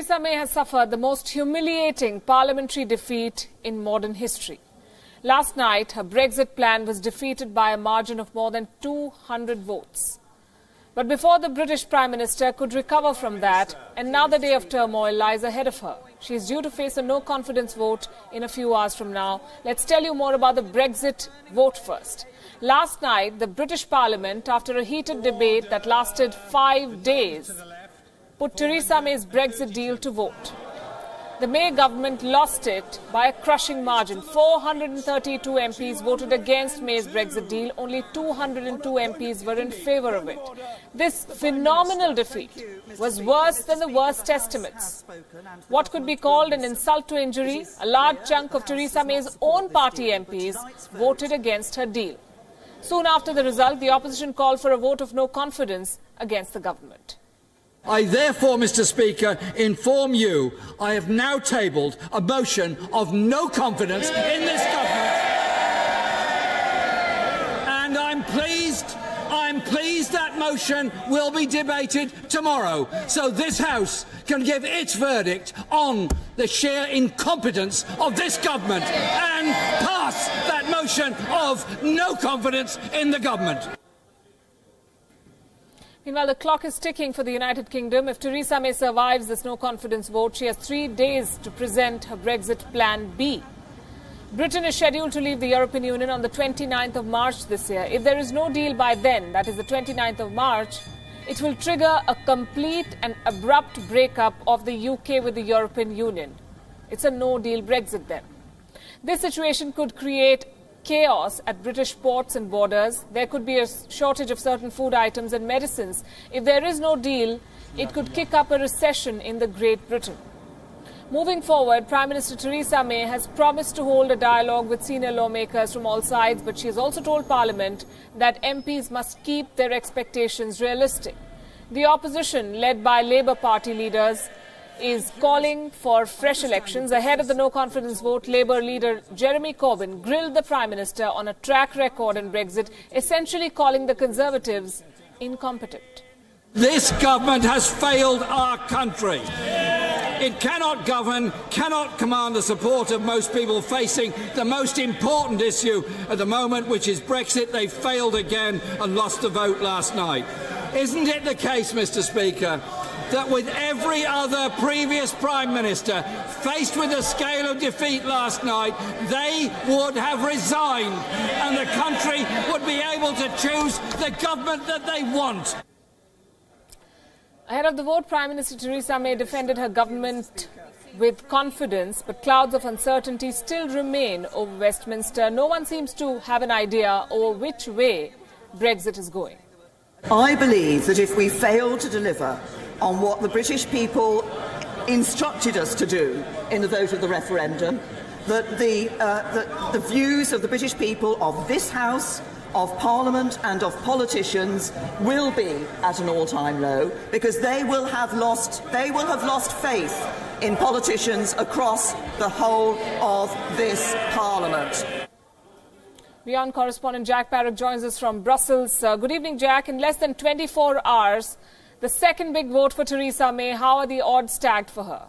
Theresa May has suffered the most humiliating parliamentary defeat in modern history. Last night, her Brexit plan was defeated by a margin of more than 200 votes. But before the British Prime Minister could recover from that, another day of turmoil lies ahead of her. She is due to face a no-confidence vote in a few hours from now. Let's tell you more about the Brexit vote first. Last night, the British Parliament, after a heated debate that lasted 5 days, put Theresa May's Brexit deal to vote. The May government lost it by a crushing margin. 432 MPs voted against May's Brexit deal. Only 202 MPs were in favour of it. This phenomenal defeat was worse than the worst estimates. What could be called an insult to injury, a large chunk of Theresa May's own party MPs voted against her deal. Soon after the result, the opposition called for a vote of no confidence against the government. I therefore, Mr. Speaker, inform you I have now tabled a motion of no confidence in this government. And I'm pleased that motion will be debated tomorrow, so this House can give its verdict on the sheer incompetence of this government and pass that motion of no confidence in the government. Meanwhile, the clock is ticking for the United Kingdom. If Theresa May survives this no-confidence vote, she has 3 days to present her Brexit Plan B. Britain is scheduled to leave the European Union on the 29th of March this year. If there is no deal by then, that is the 29th of March, it will trigger a complete and abrupt breakup of the UK with the European Union. It's a no-deal Brexit then. This situation could create chaos at British ports and borders. There could be a shortage of certain food items and medicines. If there is no deal, it could kick up a recession in the Great Britain. Moving forward, Prime Minister Theresa May has promised to hold a dialogue with senior lawmakers from all sides, but she has also told Parliament that MPs must keep their expectations realistic. The opposition, led by Labour Party leaders, is calling for fresh elections. Ahead of the no-confidence vote, Labour leader Jeremy Corbyn grilled the Prime Minister on a track record in Brexit, essentially calling the Conservatives incompetent. This government has failed our country. It cannot govern, cannot command the support of most people facing the most important issue at the moment, which is Brexit. They failed again and lost the vote last night. Isn't it the case, Mr. Speaker, that with every other previous Prime Minister faced with the scale of defeat last night, they would have resigned and the country would be able to choose the government that they want? Ahead of the vote, Prime Minister Theresa May defended her government with confidence, but clouds of uncertainty still remain over Westminster. No one seems to have an idea over which way Brexit is going. I believe that if we fail to deliver on what the British people instructed us to do in the vote of the referendum, that the views of the British people, of this House, of Parliament and of politicians will be at an all-time low, because they will have lost faith in politicians across the whole of this Parliament. Wion correspondent Jack Parrock joins us from Brussels. Good evening, Jack. In less than 24 hours, the second big vote for Theresa May. How are the odds stacked for her?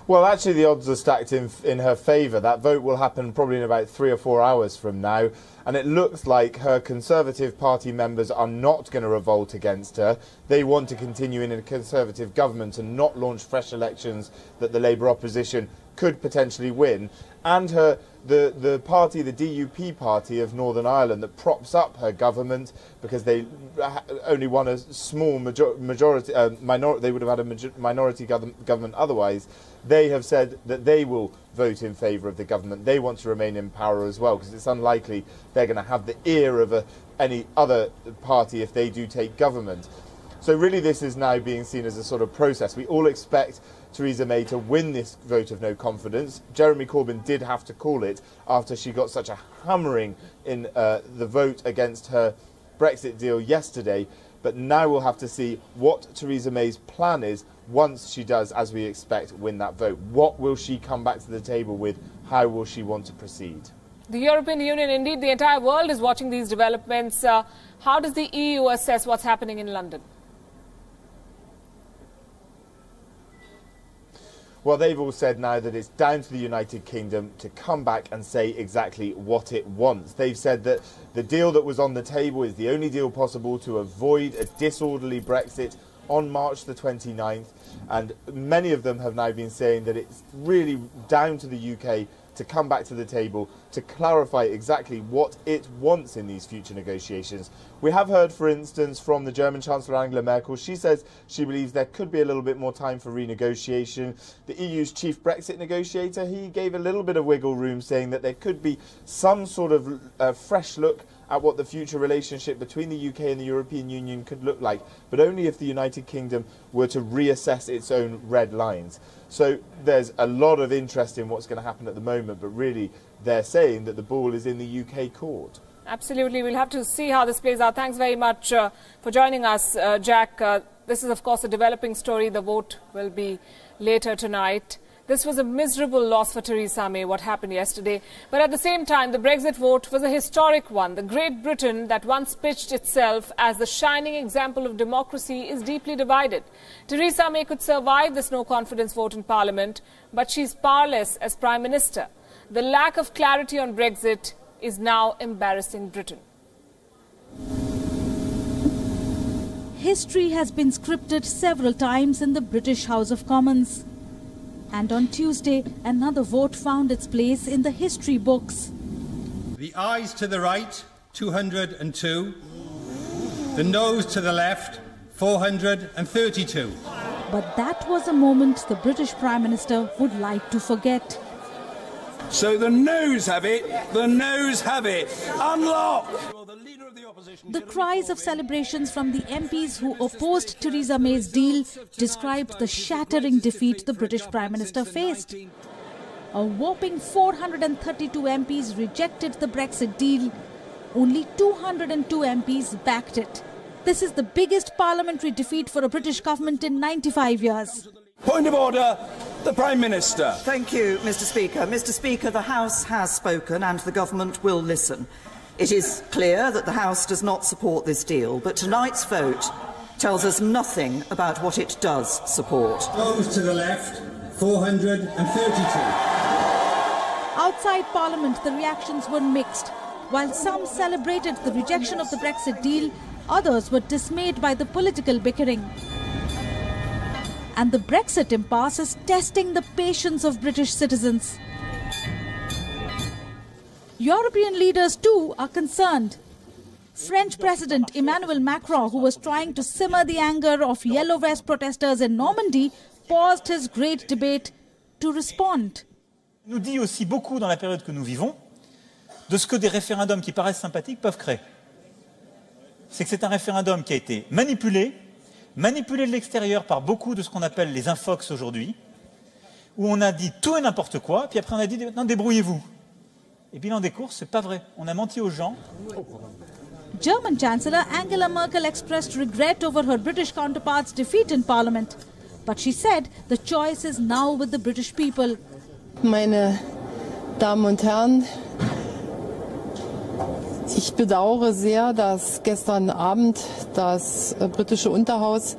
Well, actually, the odds are stacked in her favour. That vote will happen probably in about 3 or 4 hours from now. And it looks like her Conservative Party members are not going to revolt against her. They want to continue in a Conservative government and not launch fresh elections that the Labour opposition could potentially win. And the party, the DUP party of Northern Ireland, that props up her government because they only won a small minority, they would have had a minority government otherwise. They have said that they will vote in favour of the government. They want to remain in power as well, because it's unlikely they're going to have the ear of any other party if they do take government. So really this is now being seen as a sort of process. We all expect Theresa May to win this vote of no confidence. Jeremy Corbyn did have to call it after she got such a hammering in the vote against her Brexit deal yesterday. But now we'll have to see what Theresa May's plan is once she does, as we expect, win that vote. What will she come back to the table with? How will she want to proceed? The European Union, indeed the entire world, is watching these developments. How does the EU assess what's happening in London? Well, they've all said now that it's down to the United Kingdom to come back and say exactly what it wants. They've said that the deal that was on the table is the only deal possible to avoid a disorderly Brexit on March the 29th. And many of them have now been saying that it's really down to the UK to come back to the table to clarify exactly what it wants in these future negotiations. We have heard, for instance, from the German Chancellor Angela Merkel. She says she believes there could be a little bit more time for renegotiation. The EU's chief Brexit negotiator, he gave a little bit of wiggle room, saying that there could be some sort of fresh look at what the future relationship between the UK and the European Union could look like, but only if the United Kingdom were to reassess its own red lines. So there's a lot of interest in what's going to happen at the moment, but really they're saying that the ball is in the UK court. Absolutely. We'll have to see how this plays out. Thanks very much for joining us, Jack. This is, of course, a developing story. The vote will be later tonight. This was a miserable loss for Theresa May, what happened yesterday. But at the same time, the Brexit vote was a historic one. The Great Britain, that once pitched itself as the shining example of democracy, is deeply divided. Theresa May could survive this no-confidence vote in Parliament, but she's powerless as Prime Minister. The lack of clarity on Brexit is now embarrassing Britain. History has been scripted several times in the British House of Commons. And on Tuesday, another vote found its place in the history books. The ayes to the right, 202. The noes to the left, 432. But that was a moment the British Prime Minister would like to forget. So the noes have it, the noes have it. Unlock! The cries of celebrations from the MPs who opposed Theresa May's deal described the shattering defeat the British Prime Minister faced. A whopping 432 MPs rejected the Brexit deal. Only 202 MPs backed it. This is the biggest parliamentary defeat for a British government in 95 years. Point of order, the Prime Minister. Thank you, Mr. Speaker. Mr. Speaker, the House has spoken and the government will listen. It is clear that the House does not support this deal, but tonight's vote tells us nothing about what it does support. Those to the left, 432. Outside Parliament, the reactions were mixed. While some celebrated the rejection of the Brexit deal, others were dismayed by the political bickering. And the Brexit impasse is testing the patience of British citizens. European leaders too are concerned. French President Emmanuel Macron, who was trying to simmer the anger of Yellow Vest protesters in Normandy, paused his great debate to respond. Il nous dit aussi beaucoup dans la période que nous vivons de ce que des référendums qui paraissent sympathiques peuvent créer. C'est que c'est un référendum qui a été manipulé de l'extérieur par beaucoup de ce qu'on appelle les infox aujourd'hui, où on a dit tout et n'importe quoi, puis après on a dit non, débrouillez-vous. Et bilan des courses, c'est pas vrai. On a menti aux gens. German Chancellor Angela Merkel expressed regret over her British counterpart's defeat in Parliament. But she said the choice is now with the British people. Meine Damen und Herren, ich bedauere sehr, dass gestern Abend das britische Unterhaus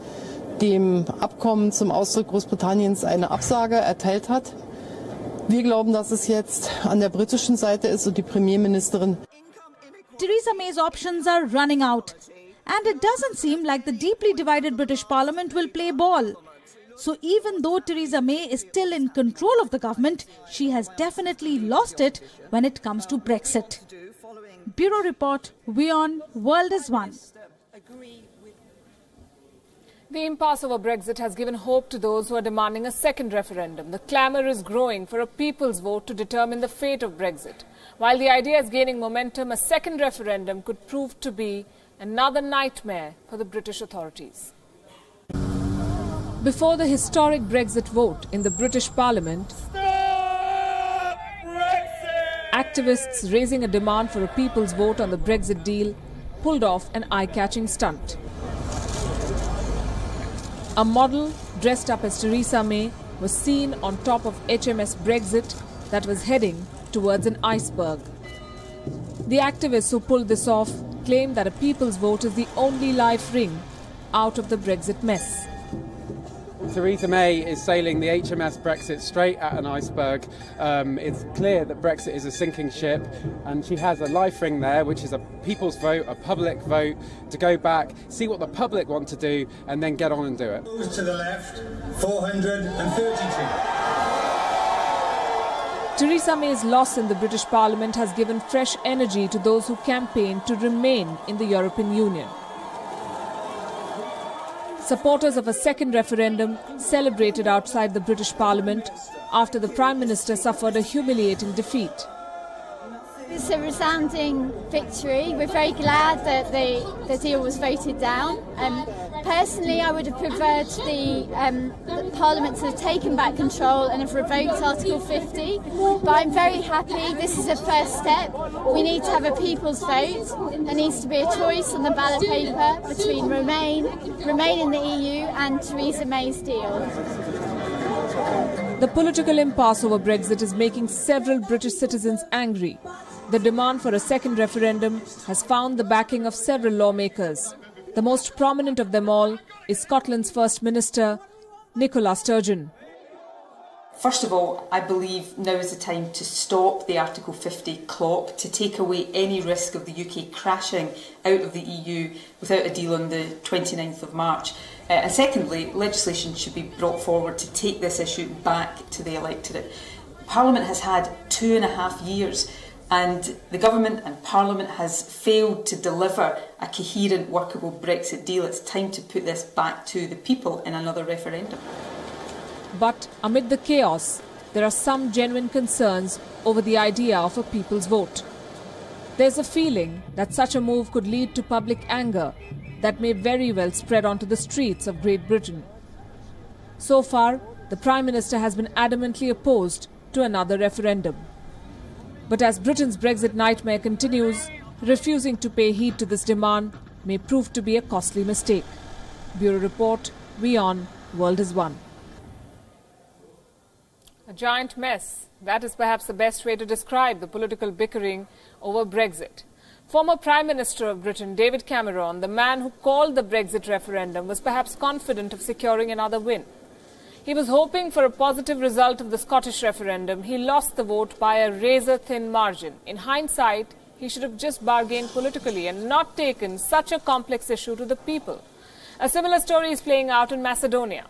dem Abkommen zum Austritt Großbritanniens eine Absage erteilt hat. Wir glauben, dass es jetzt an der britischen Seite ist und die Premierministerin. Theresa May's options are running out. And it doesn't seem like the deeply divided British Parliament will play ball. So even though Theresa May is still in control of the government, she has definitely lost it when it comes to Brexit. Bureau Report, Wion, World is One. The impasse over Brexit has given hope to those who are demanding a second referendum. The clamour is growing for a people's vote to determine the fate of Brexit. While the idea is gaining momentum, a second referendum could prove to be another nightmare for the British authorities. Before the historic Brexit vote in the British Parliament, activists raising a demand for a people's vote on the Brexit deal pulled off an eye-catching stunt. A model dressed up as Theresa May was seen on top of HMS Brexit that was heading towards an iceberg. The activists who pulled this off claim that a people's vote is the only life ring out of the Brexit mess. Theresa May is sailing the HMS Brexit straight at an iceberg. It's clear that Brexit is a sinking ship, and she has a life ring there, which is a people's vote, a public vote, to go back, see what the public want to do, and then get on and do it. Those to the left, 432. Theresa May's loss in the British Parliament has given fresh energy to those who campaigned to remain in the European Union. Supporters of a second referendum celebrated outside the British Parliament after the Prime Minister suffered a humiliating defeat. It's a resounding victory. We're very glad that the deal was voted down. Personally, I would have preferred the Parliament to have taken back control and have revoked Article 50. But I'm very happy. This is a first step. We need to have a people's vote. There needs to be a choice on the ballot paper between remain in the EU and Theresa May's deal. The political impasse over Brexit is making several British citizens angry. The demand for a second referendum has found the backing of several lawmakers. The most prominent of them all is Scotland's First Minister, Nicola Sturgeon. First of all, I believe now is the time to stop the Article 50 clock, to take away any risk of the UK crashing out of the EU without a deal on the 29th of March. And secondly, legislation should be brought forward to take this issue back to the electorate. Parliament has had 2.5 years, and the Government and Parliament has failed to deliver a coherent, workable Brexit deal. It's time to put this back to the people in another referendum. But amid the chaos, there are some genuine concerns over the idea of a people's vote. There's a feeling that such a move could lead to public anger that may very well spread onto the streets of Great Britain. So far, the Prime Minister has been adamantly opposed to another referendum. But as Britain's Brexit nightmare continues, refusing to pay heed to this demand may prove to be a costly mistake. Bureau Report, Wion, World is One. A giant mess. That is perhaps the best way to describe the political bickering over Brexit. Former Prime Minister of Britain, David Cameron, the man who called the Brexit referendum, was perhaps confident of securing another win. He was hoping for a positive result of the Scottish referendum. He lost the vote by a razor-thin margin. In hindsight, he should have just bargained politically and not taken such a complex issue to the people. A similar story is playing out in Macedonia.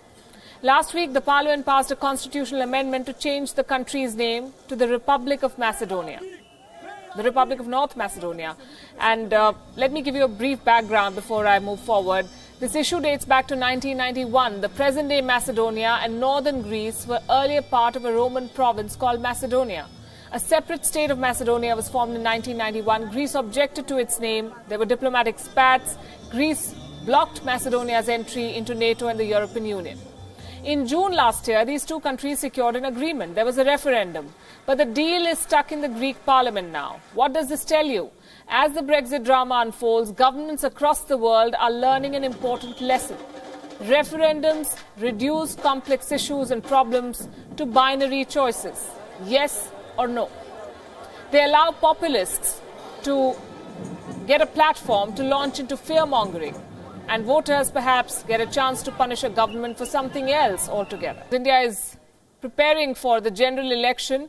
Last week, the Parliament passed a constitutional amendment to change the country's name to the Republic of Macedonia, the Republic of North Macedonia. And let me give you a brief background before I move forward. This issue dates back to 1991. The present-day Macedonia and northern Greece were earlier part of a Roman province called Macedonia. A separate state of Macedonia was formed in 1991. Greece objected to its name. There were diplomatic spats. Greece blocked Macedonia's entry into NATO and the European Union. In June last year, these two countries secured an agreement. There was a referendum. But the deal is stuck in the Greek parliament now. What does this tell you? As the Brexit drama unfolds, governments across the world are learning an important lesson. Referendums reduce complex issues and problems to binary choices, yes or no. They allow populists to get a platform to launch into fear-mongering, and voters perhaps get a chance to punish a government for something else altogether. India is preparing for the general election,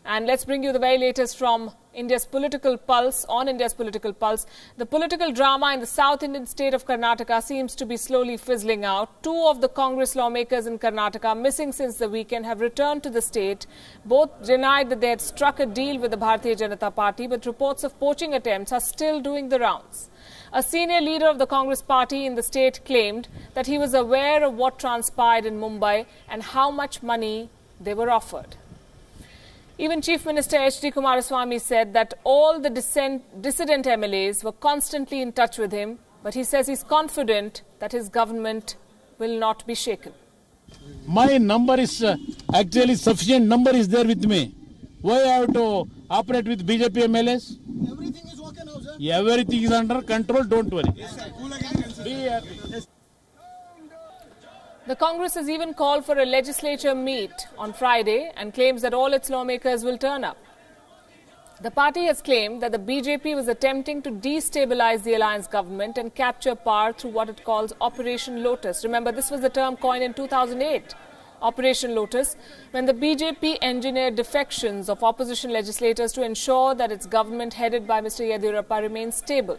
and let's bring you the very latest from India's political pulse, on India's political pulse. The political drama in the South Indian state of Karnataka seems to be slowly fizzling out. Two of the Congress lawmakers in Karnataka, missing since the weekend, have returned to the state. Both denied that they had struck a deal with the Bharatiya Janata Party, but reports of poaching attempts are still doing the rounds. A senior leader of the Congress party in the state claimed that he was aware of what transpired in Mumbai and how much money they were offered. Even Chief Minister H.D. Kumaraswamy said that all the dissident MLAs were constantly in touch with him, but he says he's confident that his government will not be shaken. My number is actually sufficient number is there with me. Why I have to operate with BJP MLAs? Everything is okay now, sir. Everything is under control, don't worry. Yes, sir. Cool again, be happy. Yes. The Congress has even called for a legislature meet on Friday and claims that all its lawmakers will turn up. The party has claimed that the BJP was attempting to destabilize the alliance government and capture power through what it calls Operation Lotus. Remember, this was the term coined in 2008. Operation Lotus, when the BJP engineered defections of opposition legislators to ensure that its government headed by Mr. Yediyurappa remains stable.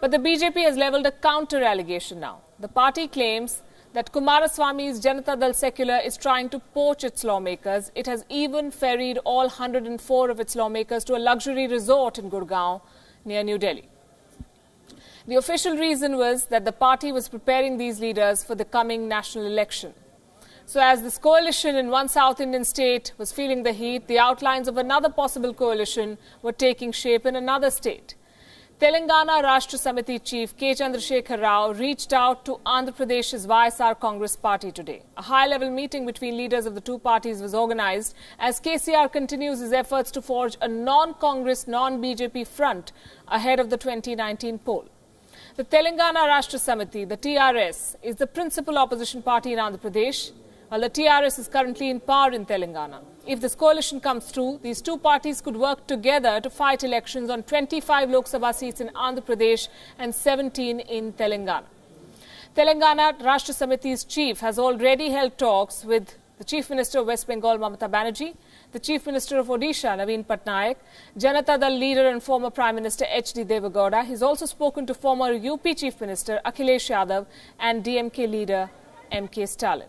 But the BJP has levelled a counter-allegation now. The party claims that Kumaraswamy's Janata Dal Secular is trying to poach its lawmakers. It has even ferried all 104 of its lawmakers to a luxury resort in Gurgaon near New Delhi. The official reason was that the party was preparing these leaders for the coming national election. So as this coalition in one South Indian state was feeling the heat, the outlines of another possible coalition were taking shape in another state. Telangana Rashtra Samiti Chief K. Chandrasekhar Rao reached out to Andhra Pradesh's YSR Congress party today. A high-level meeting between leaders of the two parties was organised as KCR continues his efforts to forge a non-Congress, non-BJP front ahead of the 2019 poll. The Telangana Rashtra Samiti, the TRS, is the principal opposition party in Andhra Pradesh, while the TRS is currently in power in Telangana. If this coalition comes through, these two parties could work together to fight elections on 25 Lok Sabha seats in Andhra Pradesh and 17 in Telangana. Telangana Rashtra Samiti's chief has already held talks with the Chief Minister of West Bengal, Mamata Banerjee, the Chief Minister of Odisha, Naveen Patnaik, Janata Dal leader and former Prime Minister H.D. Devegowda. He's also spoken to former UP Chief Minister Akhilesh Yadav and DMK leader M.K. Stalin.